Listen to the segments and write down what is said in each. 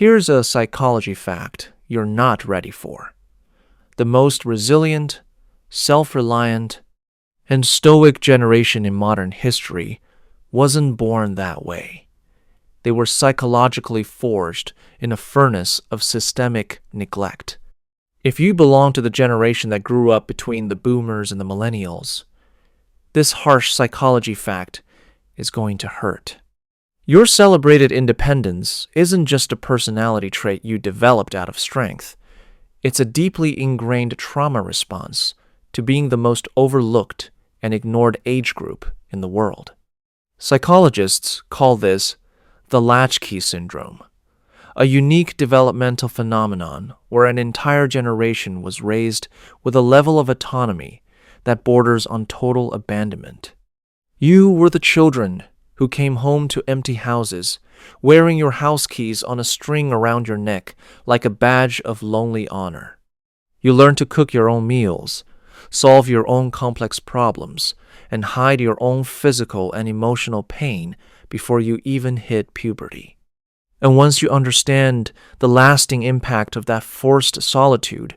Here's a psychology fact you're not ready for. The most resilient, self-reliant, and stoic generation in modern history wasn't born that way. They were psychologically forged in a furnace of systemic neglect. If you belong to the generation that grew up between the boomers and the millennials, this harsh psychology fact is going to hurt. Your celebrated independence isn't just a personality trait you developed out of strength. It's a deeply ingrained trauma response to being the most overlooked and ignored age group in the world. Psychologists call this the Latchkey Syndrome, a unique developmental phenomenon where an entire generation was raised with a level of autonomy that borders on total abandonment. You were the children who came home to empty houses, wearing your house keys on a string around your neck like a badge of lonely honor. You learned to cook your own meals, solve your own complex problems, and hide your own physical and emotional pain before you even hit puberty. And once you understand the lasting impact of that forced solitude,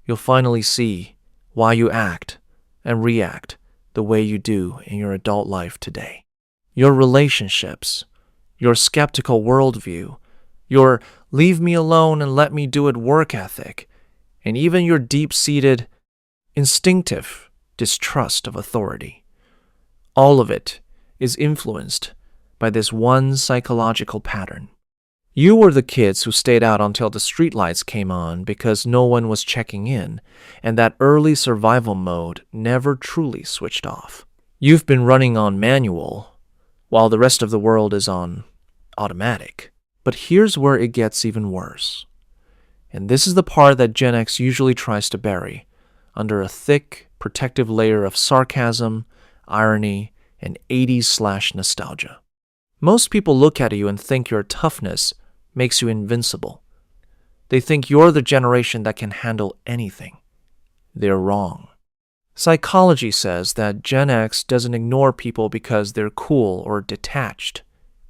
you'll finally see why you act and react the way you do in your adult life today. Your relationships, your skeptical worldview, your leave me alone and let me do it work ethic, and even your deep-seated, instinctive distrust of authority. All of it is influenced by this one psychological pattern. You were the kids who stayed out until the streetlights came on because no one was checking in, and that early survival mode never truly switched off. You've been running on manual, while the rest of the world is on automatic. But here's where it gets even worse. And this is the part that Gen X usually tries to bury under a thick, protective layer of sarcasm, irony, and 80s nostalgia. Most people look at you and think your toughness makes you invincible. They think you're the generation that can handle anything. They're wrong. Psychology says that Gen X doesn't ignore people because they're cool or detached.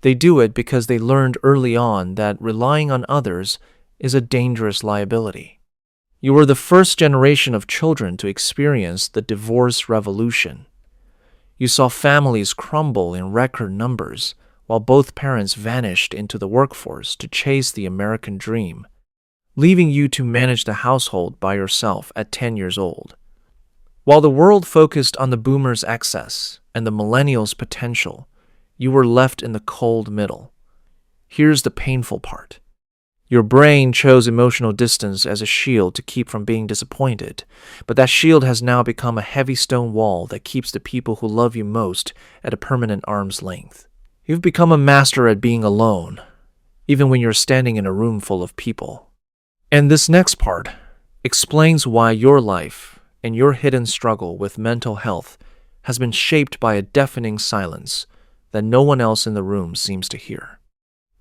They do it because they learned early on that relying on others is a dangerous liability. You were the first generation of children to experience the divorce revolution. You saw families crumble in record numbers while both parents vanished into the workforce to chase the American dream, leaving you to manage the household by yourself at 10 years old. While the world focused on the boomers' excess and the millennials' potential, you were left in the cold middle. Here's the painful part. Your brain chose emotional distance as a shield to keep from being disappointed, but that shield has now become a heavy stone wall that keeps the people who love you most at a permanent arm's length. You've become a master at being alone, even when you're standing in a room full of people. And this next part explains why your life and your hidden struggle with mental health has been shaped by a deafening silence that no one else in the room seems to hear.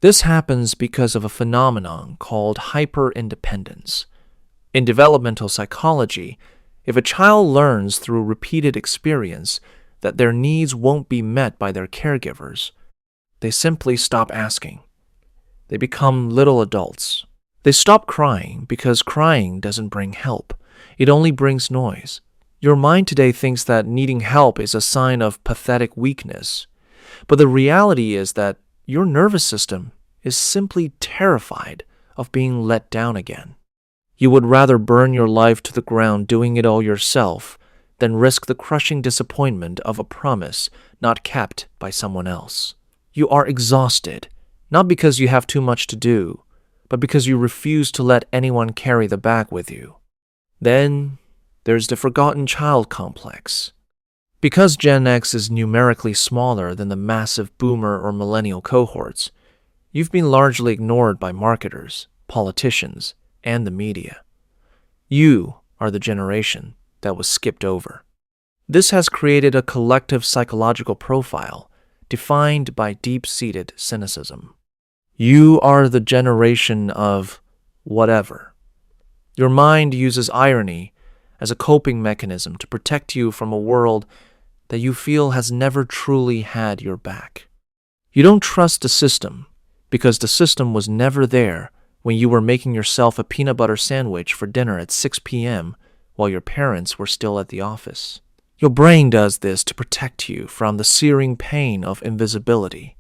This happens because of a phenomenon called hyper-independence. In developmental psychology, if a child learns through repeated experience that their needs won't be met by their caregivers, they simply stop asking. They become little adults. They stop crying because crying doesn't bring help. It only brings noise. Your mind today thinks that needing help is a sign of pathetic weakness. But the reality is that your nervous system is simply terrified of being let down again. You would rather burn your life to the ground doing it all yourself than risk the crushing disappointment of a promise not kept by someone else. You are exhausted, not because you have too much to do, but because you refuse to let anyone carry the bag with you. Then there's the forgotten child complex. Because Gen X is numerically smaller than the massive boomer or millennial cohorts, you've been largely ignored by marketers, politicians, and the media. You are the generation that was skipped over. This has created a collective psychological profile defined by deep-seated cynicism. You are the generation of whatever. Your mind uses irony as a coping mechanism to protect you from a world that you feel has never truly had your back. You don't trust the system because the system was never there when you were making yourself a peanut butter sandwich for dinner at 6 p.m. while your parents were still at the office. Your brain does this to protect you from the searing pain of invisibility.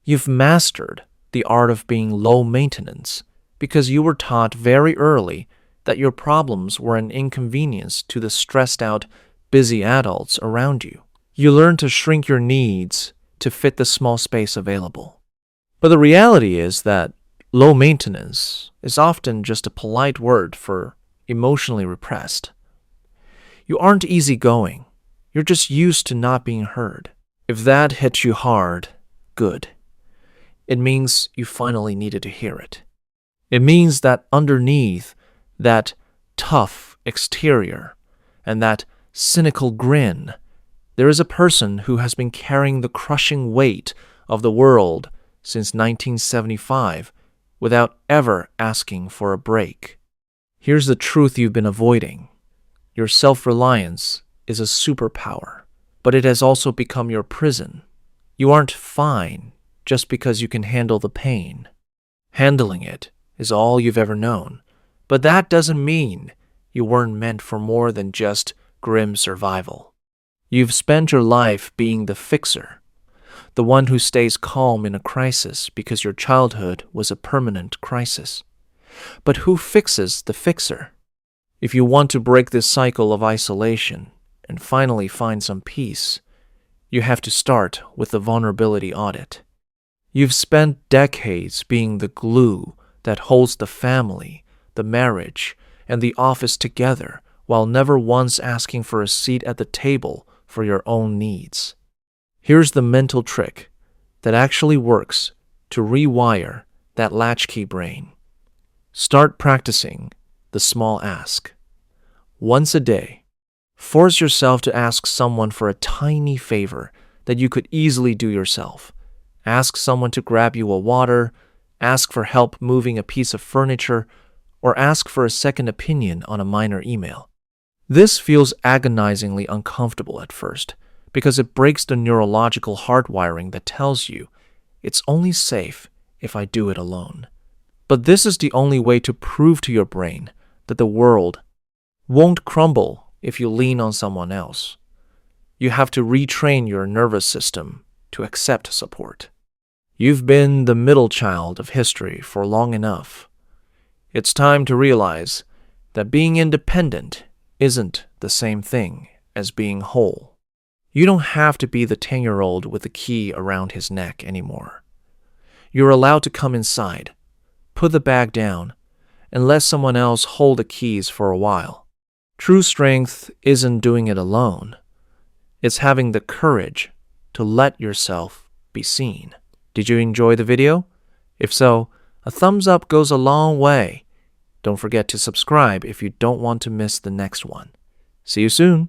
You've mastered the art of being low maintenance because you were taught very early that your problems were an inconvenience to the stressed-out, busy adults around you. You learn to shrink your needs to fit the small space available. But the reality is that low maintenance is often just a polite word for emotionally repressed. You aren't easygoing. You're just used to not being heard. If that hits you hard, good. It means you finally needed to hear it. It means that underneath that tough exterior and that cynical grin, there is a person who has been carrying the crushing weight of the world since 1975 without ever asking for a break. Here's the truth you've been avoiding. Your self-reliance is a superpower, but it has also become your prison. You aren't fine just because you can handle the pain. Handling it is all you've ever known, but that doesn't mean you weren't meant for more than just grim survival. You've spent your life being the fixer, the one who stays calm in a crisis because your childhood was a permanent crisis. But who fixes the fixer? If you want to break this cycle of isolation and finally find some peace, you have to start with the vulnerability audit. You've spent decades being the glue that holds the family, the marriage, and the office together while never once asking for a seat at the table for your own needs. Here's the mental trick that actually works to rewire that latchkey brain. Start practicing the small ask. Once a day, force yourself to ask someone for a tiny favor that you could easily do yourself. Ask someone to grab you a water, ask for help moving a piece of furniture, or ask for a second opinion on a minor email. This feels agonizingly uncomfortable at first because it breaks the neurological hardwiring that tells you it's only safe if I do it alone. But this is the only way to prove to your brain that the world won't crumble if you lean on someone else. You have to retrain your nervous system to accept support. You've been the middle child of history for long enough. It's time to realize that being independent isn't the same thing as being whole. You don't have to be the 10-year-old with the key around his neck anymore. You're allowed to come inside, put the bag down, and let someone else hold the keys for a while. True strength isn't doing it alone. It's having the courage to let yourself be seen. Did you enjoy the video? If so, a thumbs up goes a long way. Don't forget to subscribe if you don't want to miss the next one. See you soon.